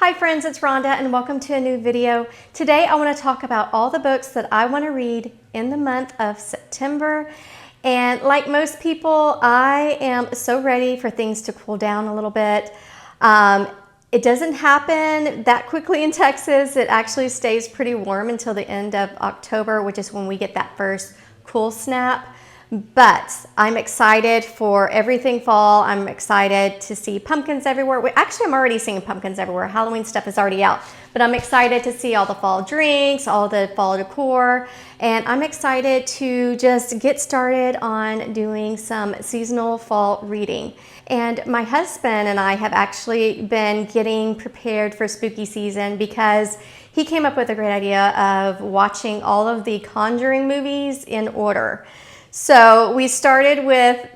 Hi friends, it's Rhonda and welcome to a new video. Today I want to talk about all the books that I want to read in the month of September. And like most people, I am so ready for things to cool down a little bit. It doesn't happen that quickly in Texas. It actually stays pretty warm until the end of October, which is when we get that first cool snap. But I'm excited for everything fall. I'm excited to see pumpkins everywhere. Actually, I'm already seeing pumpkins everywhere. Halloween stuff is already out. But I'm excited to see all the fall drinks, all the fall decor. And I'm excited to just get started on doing some seasonal fall reading. And my husband and I have actually been getting prepared for spooky season because he came up with a great idea of watching all of the Conjuring movies in order. So we started with,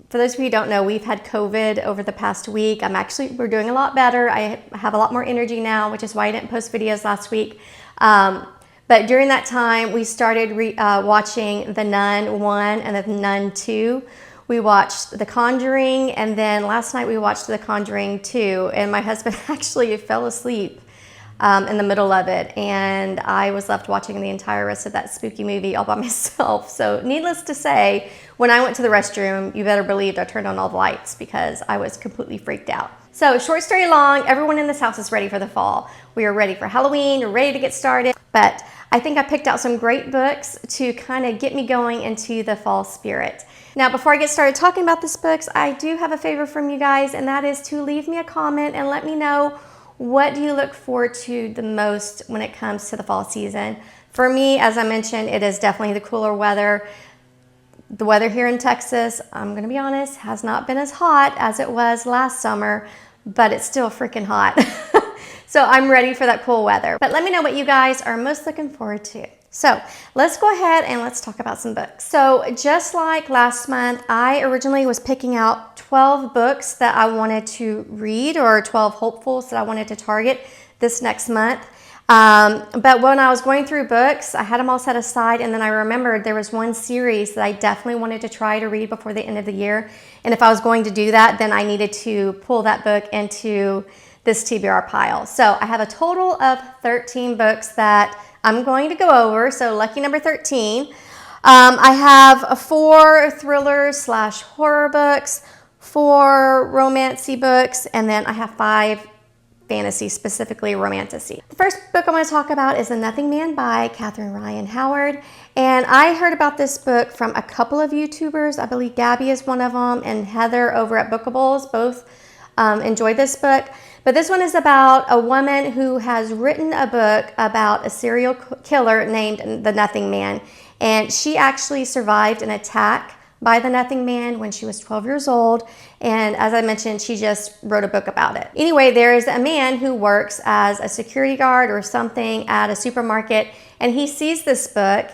for those of you who don't know, we've had COVID over the past week. We're doing a lot better. I have a lot more energy now, which is why I didn't post videos last week. But during that time, we started watching The Nun 1 and The Nun 2. We watched The Conjuring, and then last night we watched The Conjuring 2, and my husband actually fell asleep in the middle of it, and I was left watching the entire rest of that spooky movie all by myself. So needless to say, when I went to the restroom, you better believe I turned on all the lights because I was completely freaked out. So short story long, everyone in this house is ready for the fall. We are ready for Halloween, we're ready to get started, but I think I picked out some great books to kind of get me going into the fall spirit. Now, before I get started talking about these books, I do have a favor from you guys, and that is to leave me a comment and let me know, what do you look forward to the most when it comes to the fall season? For me, as I mentioned, it is definitely the cooler weather. The weather here in Texas, I'm going to be honest, has not been as hot as it was last summer, but it's still freaking hot. So I'm ready for that cool weather. But let me know what you guys are most looking forward to. So let's go ahead and let's talk about some books. So just like last month, I originally was picking out 12 books that I wanted to read, or 12 hopefuls that I wanted to target this next month. But when I was going through books, I had them all set aside, and then I remembered there was one series that I definitely wanted to try to read before the end of the year. And if I was going to do that, then I needed to pull that book into this TBR pile. So I have a total of 13 books that I'm going to go over. So lucky number 13. I have 4 thrillers / horror books, 4 romancy books, and then I have 5 fantasy, specifically romantasy. The first book I'm going to talk about is The Nothing Man by Catherine Ryan Howard. And I heard about this book from a couple of YouTubers. I believe Gabby is one of them, and Heather over at Bookables both enjoyed this book. But this one is about a woman who has written a book about a serial killer named the Nothing Man. And she actually survived an attack by the Nothing Man when she was 12 years old. And as I mentioned, she just wrote a book about it. Anyway, there is a man who works as a security guard or something at a supermarket, and he sees this book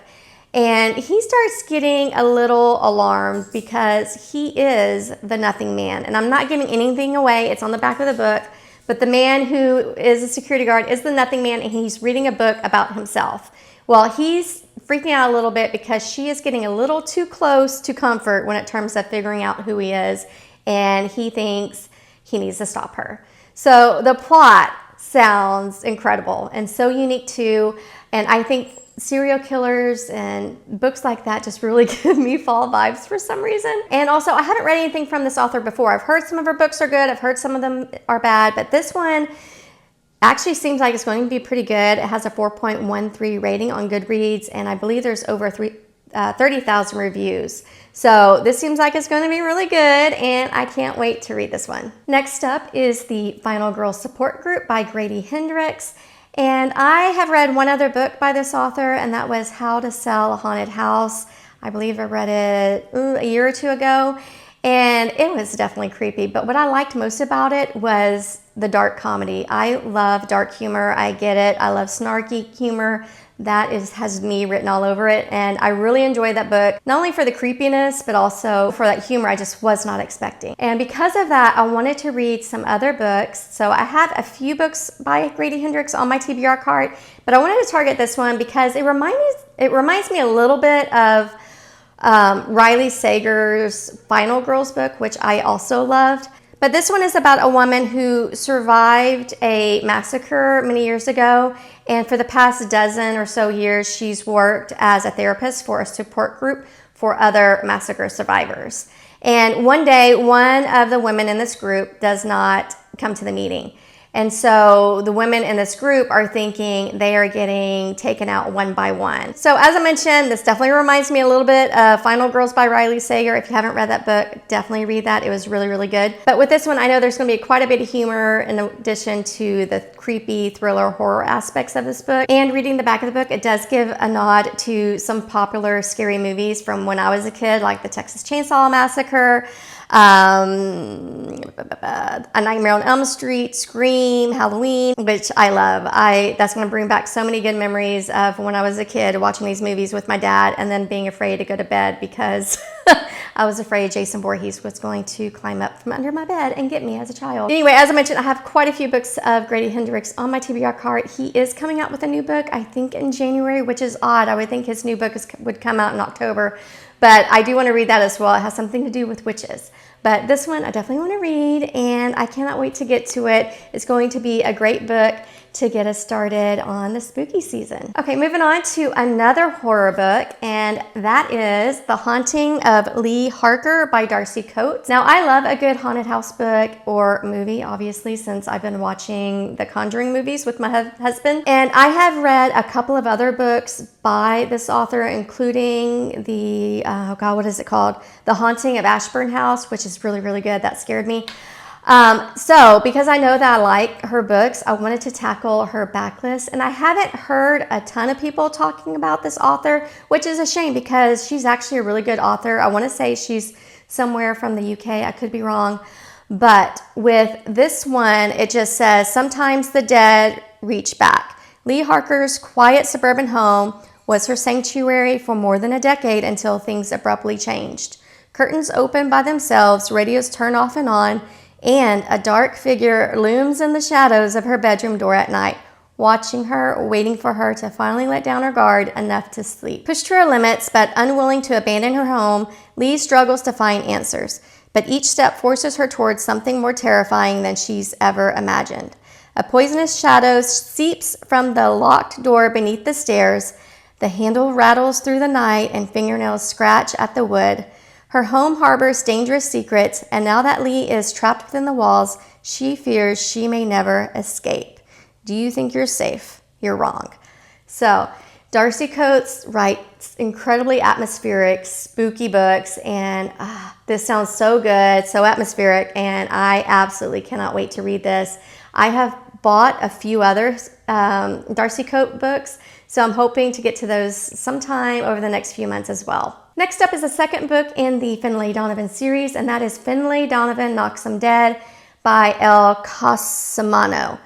and he starts getting a little alarmed because he is the Nothing Man. And I'm not giving anything away, it's on the back of the book. But the man who is a security guard is the Nothing Man, and he's reading a book about himself. Well, he's freaking out a little bit because she is getting a little too close to comfort when it comes to figuring out who he is, and he thinks he needs to stop her. So the plot sounds incredible and so unique too, and I think serial killers and books like that just really give me fall vibes for some reason. And also, I haven't read anything from this author before. I've heard some of her books are good, I've heard some of them are bad, but this one actually seems like it's going to be pretty good. It has a 4.13 rating on Goodreads, and I believe there's over 30,000 reviews. So this seems like it's going to be really good, and I can't wait to read this one. Next up is The Final Girl Support Group by Grady Hendrix. And I have read one other book by this author, and that was How to Sell a Haunted House. I believe I read it a year or two ago, and it was definitely creepy. But what I liked most about it was the dark comedy. I love dark humor. I get it. I love snarky humor. That has me written all over it, and I really enjoyed that book, not only for the creepiness, but also for that humor I just was not expecting. And because of that, I wanted to read some other books. So I have a few books by Grady Hendrix on my TBR cart, but I wanted to target this one because it reminds me a little bit of Riley Sager's Final Girls book, which I also loved. But this one is about a woman who survived a massacre many years ago, and for the past dozen or so years, she's worked as a therapist for a support group for other massacre survivors. And one day, one of the women in this group does not come to the meeting. And so the women in this group are thinking they are getting taken out one by one. So as I mentioned, this definitely reminds me a little bit of Final Girls by Riley Sager. If you haven't read that book, definitely read that. It was really, really good. But with this one, I know there's going to be quite a bit of humor in addition to the creepy thriller horror aspects of this book. And reading the back of the book, it does give a nod to some popular scary movies from when I was a kid, like the Texas Chainsaw Massacre, A Nightmare on Elm Street, Scream, Halloween, which I love. That's going to bring back so many good memories of when I was a kid watching these movies with my dad and then being afraid to go to bed because I was afraid Jason Voorhees was going to climb up from under my bed and get me as a child. Anyway, as I mentioned, I have quite a few books of Grady Hendrix on my TBR cart. He is coming out with a new book, I think in January, which is odd. I would think his new book would come out in October. But I do want to read that as well. It has something to do with witches. But this one I definitely want to read, and I cannot wait to get to it. It's going to be a great book to get us started on the spooky season. Okay, moving on to another horror book, and that is The Haunting of Lee Harker by Darcy Coates. Now, I love a good haunted house book or movie, obviously, since I've been watching the Conjuring movies with my husband. And I have read a couple of other books by this author, including the, what is it called? The Haunting of Ashburn House, which is really, really good. That scared me. So because I know that I like her books, I wanted to tackle her backlist, and I haven't heard a ton of people talking about this author, which is a shame because she's actually a really good author. I want to say she's somewhere from the UK. I could be wrong. But with this one, it just says, sometimes the dead reach back. Lee Harker's quiet suburban home was her sanctuary for more than a decade until things abruptly changed. Curtains open by themselves, radios turn off and on, and a dark figure looms in the shadows of her bedroom door at night, watching her, waiting for her to finally let down her guard enough to sleep. Pushed to her limits, but unwilling to abandon her home, Lee struggles to find answers. But each step forces her towards something more terrifying than she's ever imagined. A poisonous shadow seeps from the locked door beneath the stairs. The handle rattles through the night and fingernails scratch at the wood. Her home harbors dangerous secrets, and now that Lee is trapped within the walls, she fears she may never escape. Do you think you're safe? You're wrong. So, Darcy Coates writes incredibly atmospheric, spooky books, and this sounds so good, so atmospheric, and I absolutely cannot wait to read this. I have bought a few other Darcy Coates books, so I'm hoping to get to those sometime over the next few months as well. Next up is the second book in the Finlay Donovan series, and that is Finlay Donovan Knocks 'Em Dead by El Cosimano.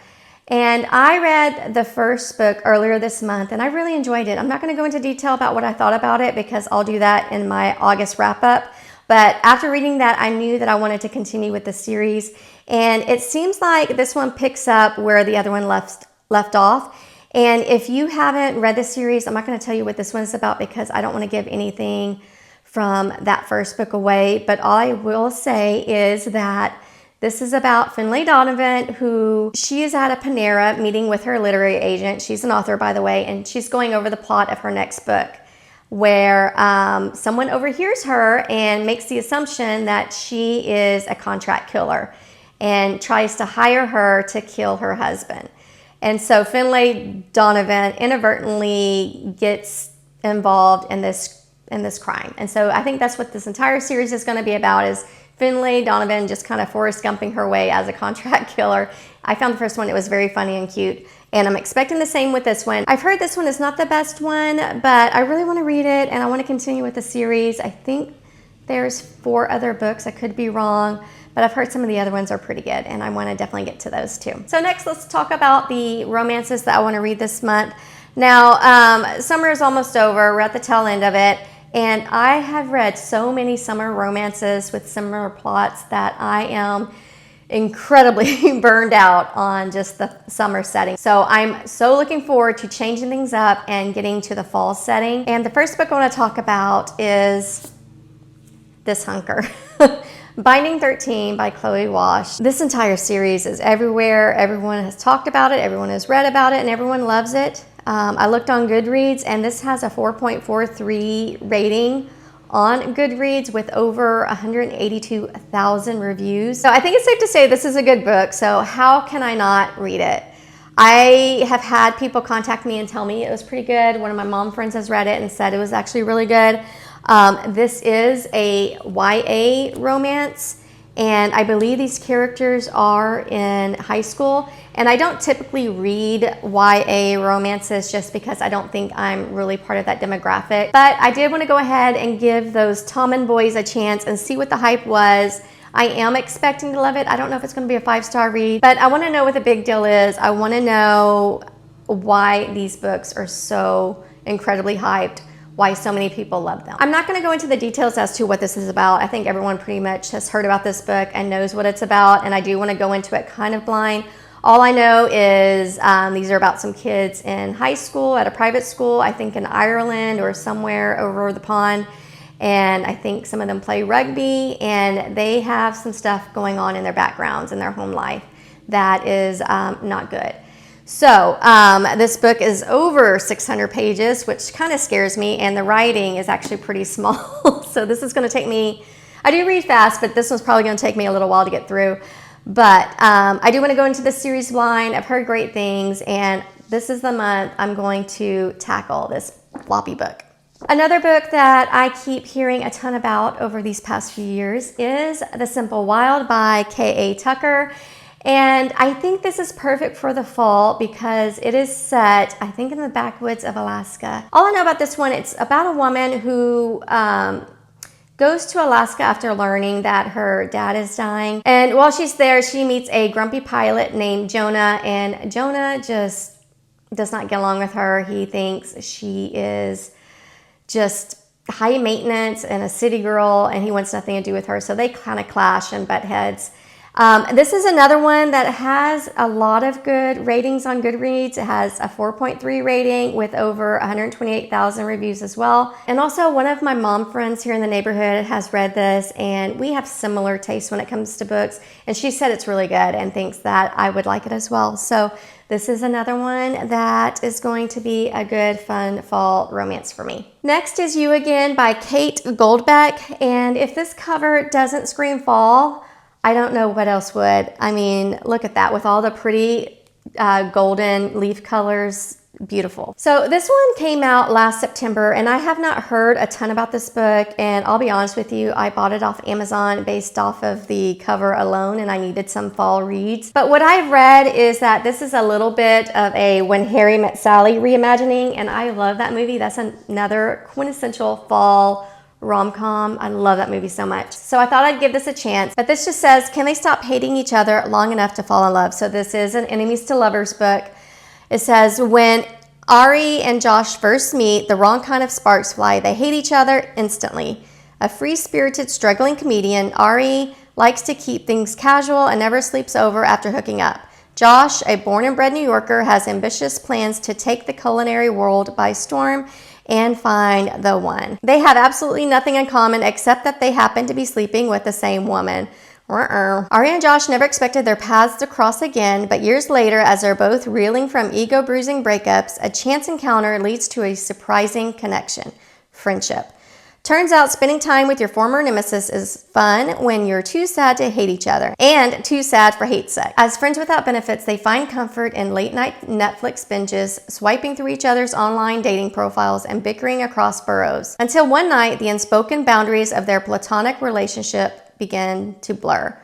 And I read the first book earlier this month, and I really enjoyed it. I'm not going to go into detail about what I thought about it because I'll do that in my August wrap-up. But after reading that, I knew that I wanted to continue with the series, and it seems like this one picks up where the other one left off. And if you haven't read the series, I'm not going to tell you what this one is about because I don't want to give anything from that first book away. But all I will say is that this is about Finlay Donovan, who she is at a Panera meeting with her literary agent. She's an author, by the way, and she's going over the plot of her next book, where someone overhears her and makes the assumption that she is a contract killer and tries to hire her to kill her husband. And so Finlay Donovan inadvertently gets involved in this crime. And so I think that's what this entire series is going to be about, is Finlay Donovan just kind of Forrest Gumping her way as a contract killer. I found the first one, it was very funny and cute, and I'm expecting the same with this one. I've heard this one is not the best one, but I really want to read it, and I want to continue with the series. I think there's 4 other books. I could be wrong, but I've heard some of the other ones are pretty good, and I want to definitely get to those too. So next, let's talk about the romances that I want to read this month. Now, summer is almost over. We're at the tail end of it, and I have read so many summer romances with similar plots that I am incredibly burned out on just the summer setting. So I'm so looking forward to changing things up and getting to the fall setting. And the first book I want to talk about is this hunker. Binding 13 by Chloe Wash. This entire series is everywhere. Everyone has talked about it, everyone has read about it, and everyone loves it. I looked on Goodreads, and this has a 4.43 rating on Goodreads with over 182,000 reviews. So I think it's safe to say this is a good book, so how can I not read it? I have had people contact me and tell me it was pretty good. One of my mom friends has read it and said it was actually really good. This is a YA romance, and I believe these characters are in high school. And I don't typically read YA romances just because I don't think I'm really part of that demographic. But I did want to go ahead and give those Tommen boys a chance and see what the hype was. I am expecting to love it. I don't know if it's going to be a 5-star read, but I want to know what the big deal is. I want to know why these books are so incredibly hyped, why so many people love them. I'm not going to go into the details as to what this is about. I think everyone pretty much has heard about this book and knows what it's about, and I do want to go into it kind of blind. All I know is these are about some kids in high school at a private school, I think in Ireland or somewhere over the pond. And I think some of them play rugby, and they have some stuff going on in their backgrounds in their home life that is not good. So this book is over 600 pages, which kind of scares me, and the writing is actually pretty small. So this is going to take me, I do read fast, but this one's probably going to take me a little while to get through. But I do want to go into this series blind. I've heard great things, and this is the month I'm going to tackle this floppy book. Another book that I keep hearing a ton about over these past few years is The Simple Wild by K.A. Tucker. And I think this is perfect for the fall because it is set, I think, in the backwoods of Alaska. All I know about this one, it's about a woman who goes to Alaska after learning that her dad is dying. And while she's there, she meets a grumpy pilot named Jonah, and Jonah just does not get along with her. He thinks she is just high maintenance and a city girl, and he wants nothing to do with her. So they kind of clash and butt heads. This is another one that has a lot of good ratings on Goodreads. It has a 4.3 rating with over 128,000 reviews as well. And also one of my mom friends here in the neighborhood has read this, and we have similar tastes when it comes to books. And she said it's really good and thinks that I would like it as well. So this is another one that is going to be a good, fun fall romance for me. Next is You Again by Kate Goldbeck. And if this cover doesn't scream fall, I don't know what else would. I mean, look at that with all the pretty golden leaf colors. Beautiful. So this one came out last September, and I have not heard a ton about this book, and I'll be honest with you, I bought it off Amazon based off of the cover alone, and I needed some fall reads. But what I've read is that this is a little bit of a When Harry Met Sally reimagining, and I love that movie. That's another quintessential fall rom-com. I love that movie so much. So I thought I'd give this a chance. But this just says, can they stop hating each other long enough to fall in love? So this is an enemies to lovers book. It says, when Ari and Josh first meet, the wrong kind of sparks fly. They hate each other instantly. A free-spirited, struggling comedian, Ari likes to keep things casual and never sleeps over after hooking up. Josh, a born and bred New Yorker, has ambitious plans to take the culinary world by storm and find the one. They have absolutely nothing in common except that they happen to be sleeping with the same woman. Ari and Josh never expected their paths to cross again, but years later, as they're both reeling from ego-bruising breakups, a chance encounter leads to a surprising connection: friendship. Turns out spending time with your former nemesis is fun when you're too sad to hate each other and too sad for hate sex. As friends without benefits, they find comfort in late-night Netflix binges, swiping through each other's online dating profiles, and bickering across boroughs. Until one night, the unspoken boundaries of their platonic relationship begin to blur.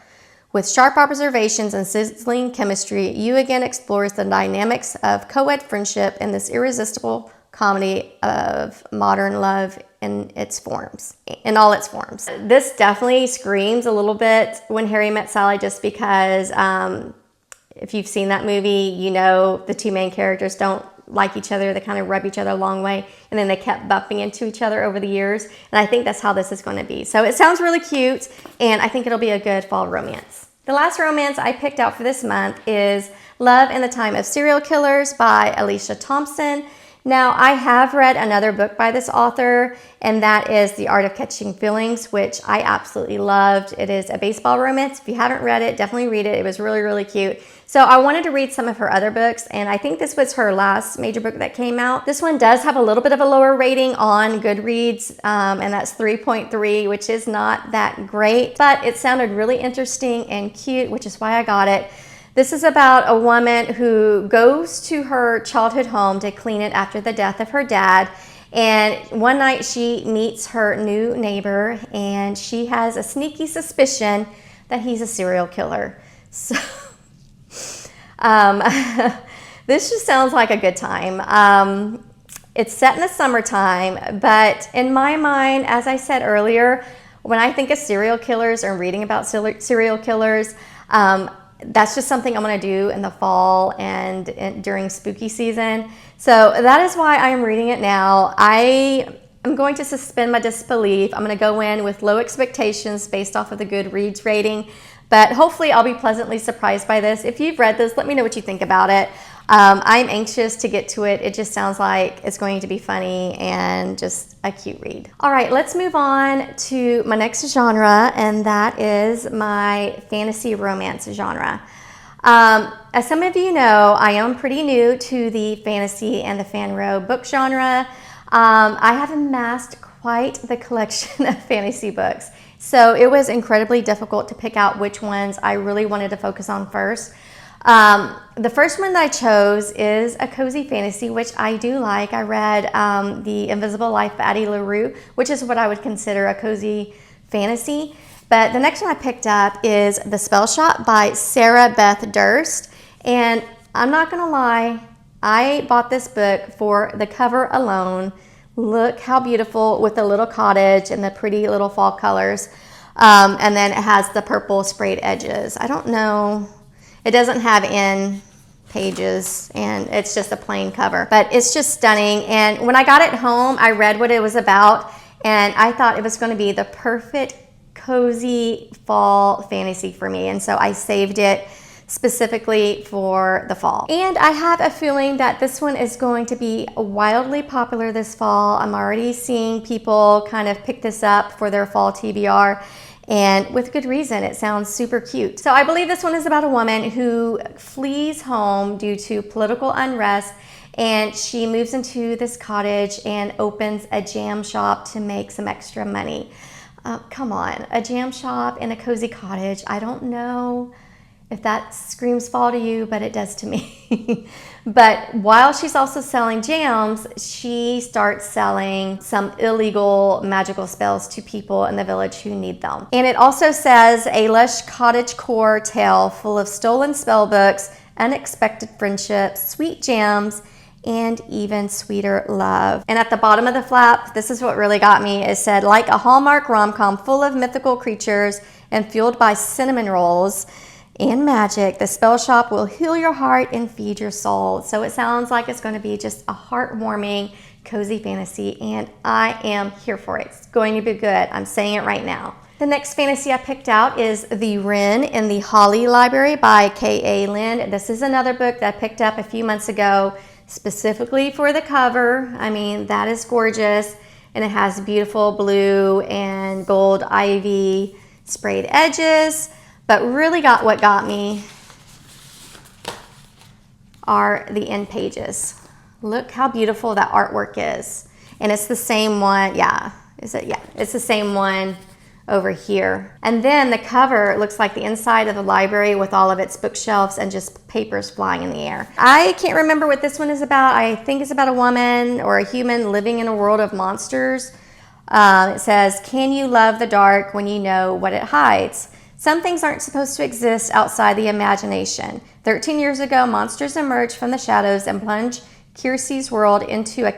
With sharp observations and sizzling chemistry, You Again explores the dynamics of co-ed friendship in this irresistible comedy of modern love in all its forms. This definitely screams a little bit When Harry Met Sally, just because if you've seen that movie, you know the two main characters don't like each other. They kind of rub each other a long way, and then they kept bumping into each other over the years. And I think that's how this is going to be. So it sounds really cute, and I think it'll be a good fall romance. The last romance I picked out for this month is Love in the Time of Serial Killers by Alicia Thompson. Now, I have read another book by this author, and that is The Art of Catching Feelings, which I absolutely loved. It is a baseball romance. If you haven't read it, definitely read it. It was really, really cute. So I wanted to read some of her other books, and I think this was her last major book that came out. This one does have a little bit of a lower rating on Goodreads, and that's 3.3, which is not that great, but it sounded really interesting and cute, which is why I got it. This is about a woman who goes to her childhood home to clean it after the death of her dad. And one night she meets her new neighbor, and she has a sneaky suspicion that he's a serial killer. So this just sounds like a good time. It's set in the summertime, but in my mind, as I said earlier, when I think of serial killers or reading about serial killers, that's just something I'm going to do in the fall and during spooky season. So that is why I am reading it now. I am going to suspend my disbelief. I'm going to go in with low expectations based off of the Goodreads rating, but hopefully I'll be pleasantly surprised by this. If you've read this, let me know what you think about it. I'm anxious to get to it. It just sounds like it's going to be funny and just a cute read. All right, let's move on to my next genre, and that is my fantasy romance genre. As some of you know, I am pretty new to the fantasy and the fanro book genre. I have amassed quite the collection of fantasy books, so it was incredibly difficult to pick out which ones I really wanted to focus on first. The first one that I chose is a cozy fantasy, which I do like. I read The Invisible Life of Addie LaRue, which is what I would consider a cozy fantasy. But the next one I picked up is The Spell Shop by Sarah Beth Durst. And I'm not going to lie, I bought this book for the cover alone. Look how beautiful with the little cottage and the pretty little fall colors. And then it has the purple sprayed edges. I don't know. It doesn't have end pages, and it's just a plain cover, but it's just stunning. And when I got it home, I read what it was about, and I thought it was going to be the perfect cozy fall fantasy for me. And so I saved it specifically for the fall. And I have a feeling that this one is going to be wildly popular this fall. I'm already seeing people kind of pick this up for their fall TBR. And with good reason. It sounds super cute. So I believe this one is about a woman who flees home due to political unrest, and she moves into this cottage and opens a jam shop to make some extra money. Come on, a jam shop in a cozy cottage. I don't know if that screams fall to you, but it does to me. But while she's also selling jams, she starts selling some illegal magical spells to people in the village who need them. And it also says a lush cottagecore tale full of stolen spell books, unexpected friendships, sweet jams, and even sweeter love. And at the bottom of the flap, this is what really got me. It said, like a Hallmark rom-com full of mythical creatures and fueled by cinnamon rolls and magic, the spell shop will heal your heart and feed your soul. So it sounds like it's going to be just a heartwarming, cozy fantasy, and I am here for it. It's going to be good. I'm saying it right now. The next fantasy I picked out is The Wren in the Holly Library by K.A. Lynn. This is another book that I picked up a few months ago specifically for the cover. I mean, that is gorgeous, and it has beautiful blue and gold ivy sprayed edges. But really what got me are the end pages. Look how beautiful that artwork is. And it's the same one, yeah. Is it? Yeah, it's the same one over here. And then the cover looks like the inside of the library with all of its bookshelves and just papers flying in the air. I can't remember what this one is about. I think it's about a woman or a human living in a world of monsters. It says, can you love the dark when you know what it hides? Some things aren't supposed to exist outside the imagination. 13 years ago, monsters emerged from the shadows and plunged Kiersey's world into a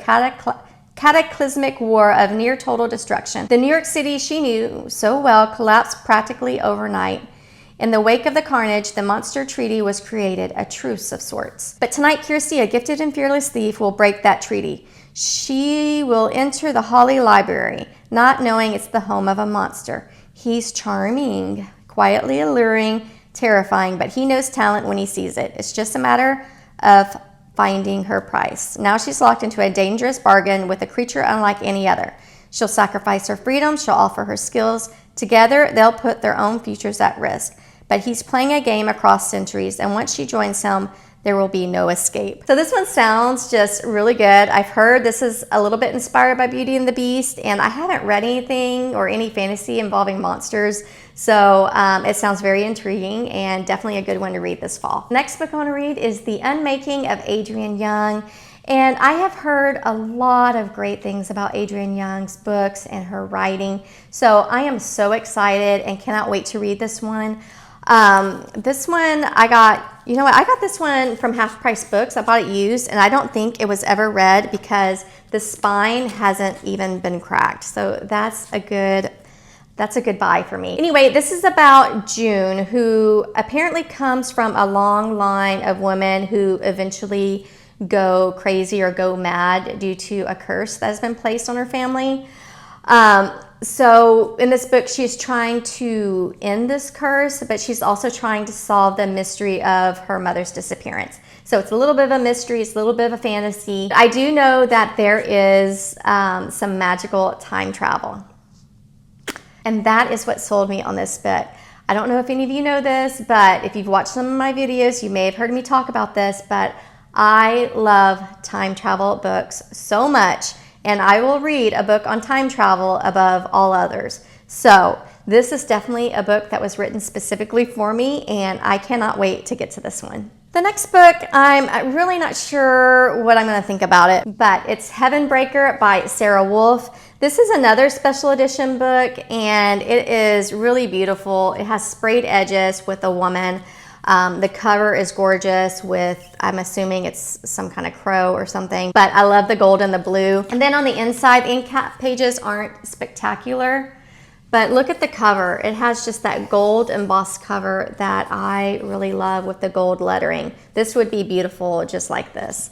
cataclysmic war of near total destruction. The New York City she knew so well collapsed practically overnight. In the wake of the carnage, the monster treaty was created, a truce of sorts. But tonight, Kiersey, a gifted and fearless thief, will break that treaty. She will enter the Holly Library, not knowing it's the home of a monster. He's charming, quietly alluring, terrifying, but he knows talent when he sees it. It's just a matter of finding her price. Now she's locked into a dangerous bargain with a creature unlike any other. She'll sacrifice her freedom, she'll offer her skills. Together, they'll put their own futures at risk. But he's playing a game across centuries, and once she joins him, there will be no escape. So this one sounds just really good. I've heard this is a little bit inspired by Beauty and the Beast, and I haven't read anything or any fantasy involving monsters, so it sounds very intriguing and definitely a good one to read this fall. Next book I want to read is The Unmaking of Adrienne Young, and I have heard a lot of great things about Adrienne Young's books and her writing, so I am so excited and cannot wait to read this one. This one I got this one from Half Price Books. I bought it used, and I don't think it was ever read because the spine hasn't even been cracked. So that's a good buy for me. Anyway, this is about June, who apparently comes from a long line of women who eventually go crazy or go mad due to a curse that has been placed on her family. So in this book, she's trying to end this curse, but she's also trying to solve the mystery of her mother's disappearance. So it's a little bit of a mystery, it's a little bit of a fantasy. I do know that there is some magical time travel. And that is what sold me on this book. I don't know if any of you know this, but if you've watched some of my videos, you may have heard me talk about this, but I love time travel books so much. And I will read a book on time travel above all others. So this is definitely a book that was written specifically for me, and I cannot wait to get to this one. The next book, I'm really not sure what I'm going to think about it, but it's Heavenbreaker by Sarah Wolf. This is another special edition book, and it is really beautiful. It has sprayed edges with a woman. The cover is gorgeous with, I'm assuming it's some kind of crow or something, but I love the gold and the blue. And then on the inside, the end cap pages aren't spectacular, but look at the cover. It has just that gold embossed cover that I really love with the gold lettering. This would be beautiful just like this.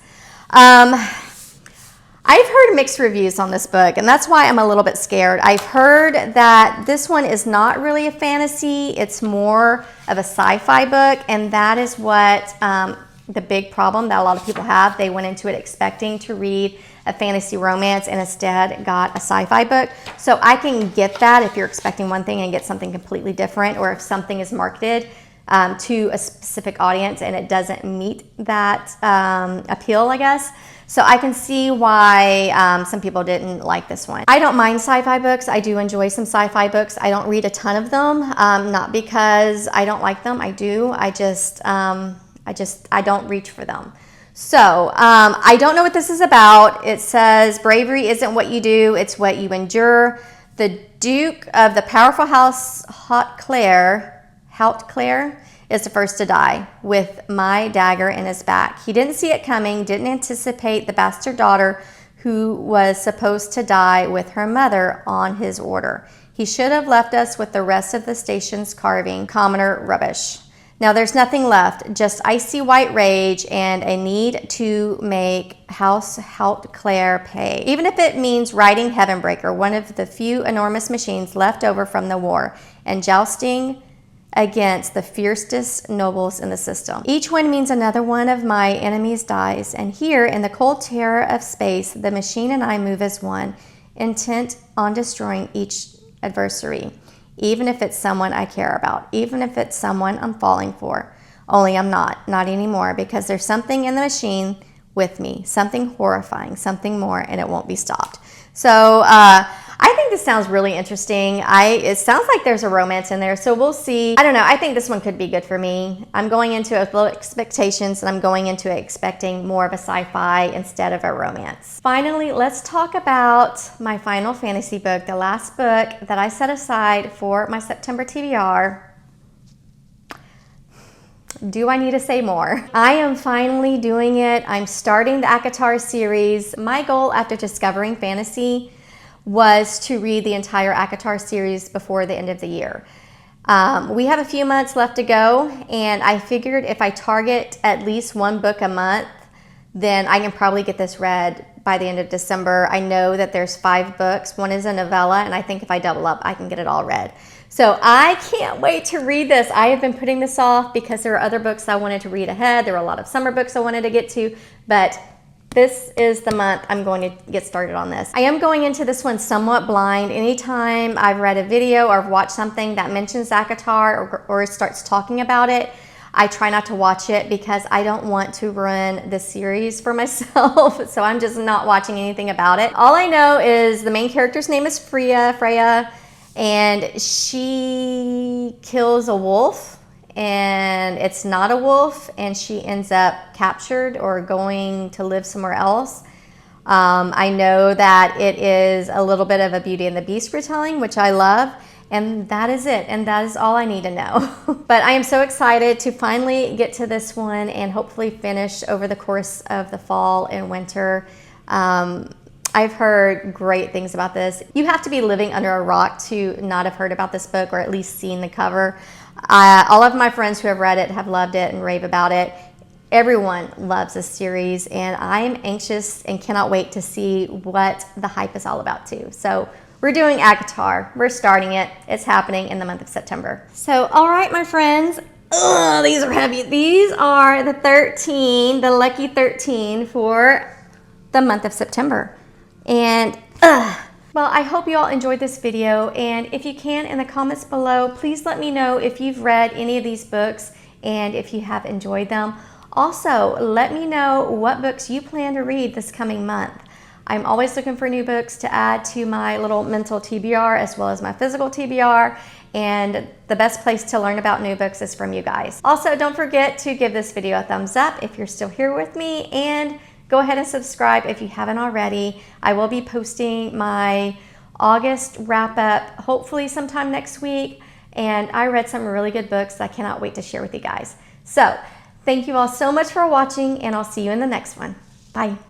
I've heard mixed reviews on this book, and that's why I'm a little bit scared. I've heard that this one is not really a fantasy, it's more of a sci-fi book, and that is what the big problem that a lot of people have. They went into it expecting to read a fantasy romance and instead got a sci-fi book. So I can get that if you're expecting one thing and get something completely different, or if something is marketed to a specific audience and it doesn't meet that appeal, I guess. So I can see why some people didn't like this one. I don't mind sci-fi books. I do enjoy some sci-fi books. I don't read a ton of them, not because I don't like them. I do. I don't reach for them. So I don't know what this is about. It says bravery isn't what you do, it's what you endure. The Duke of the powerful house Hautclair is the first to die, with my dagger in his back. He didn't see it coming, didn't anticipate the bastard daughter who was supposed to die with her mother on his order. He should have left us with the rest of the station's carving, commoner rubbish. Now there's nothing left, just icy white rage and a need to make House Hautclair pay. Even if it means riding Heavenbreaker, one of the few enormous machines left over from the war, and jousting against the fiercest nobles in the system. Each one means another one of my enemies dies, and here in the cold terror of space, the machine and I move as one, intent on destroying each adversary, even if it's someone I care about, even if it's someone I'm falling for. Only I'm not anymore, because there's something in the machine with me, something horrifying, something more, and it won't be stopped. So I think this sounds really interesting. It sounds like there's a romance in there, so we'll see. I don't know, I think this one could be good for me. I'm going into it with low expectations, and I'm going into it expecting more of a sci-fi instead of a romance. Finally, let's talk about my final fantasy book, the last book that I set aside for my September TBR. Do I need to say more? I am finally doing it. I'm starting the ACOTAR series. My goal after discovering fantasy was to read the entire ACOTAR series before the end of the year. We have a few months left to go, and I figured if I target at least one book a month, then I can probably get this read by the end of December. I know that there's 5 books. One is a novella, and I think if I double up, I can get it all read. So I can't wait to read this. I have been putting this off because there are other books I wanted to read ahead. There were a lot of summer books I wanted to get to, but this is the month I'm going to get started on this. I am going into this one somewhat blind. Anytime I've read a video or I've watched something that mentions ACOTAR or starts talking about it, I try not to watch it because I don't want to ruin this series for myself. So I'm just not watching anything about it. All I know is the main character's name is Freya, and she kills a wolf. And it's not a wolf, and she ends up captured or going to live somewhere else. I know that it is a little bit of a Beauty and the Beast retelling, which I love, and that is it, and that is all I need to know. But I am so excited to finally get to this one and hopefully finish over the course of the fall and winter. I've heard great things about this. You have to be living under a rock to not have heard about this book or at least seen the cover. All of my friends who have read it have loved it and rave about it. Everyone loves this series, and I am anxious and cannot wait to see what the hype is all about too. So we're doing ACOTAR. We're starting it. It's happening in the month of September. So, all right, my friends. Ugh, these are heavy. These are the 13, the lucky 13 for the month of September. And well, I hope you all enjoyed this video, and if you can, in the comments below, please let me know if you've read any of these books and if you have enjoyed them. Also, let me know what books you plan to read this coming month. I'm always looking for new books to add to my little mental TBR as well as my physical TBR, and the best place to learn about new books is from you guys. Also, don't forget to give this video a thumbs up if you're still here with me, and go ahead and subscribe if you haven't already. I will be posting my August wrap up hopefully sometime next week, and I read some really good books I cannot wait to share with you guys. So thank you all so much for watching, and I'll see you in the next one. Bye.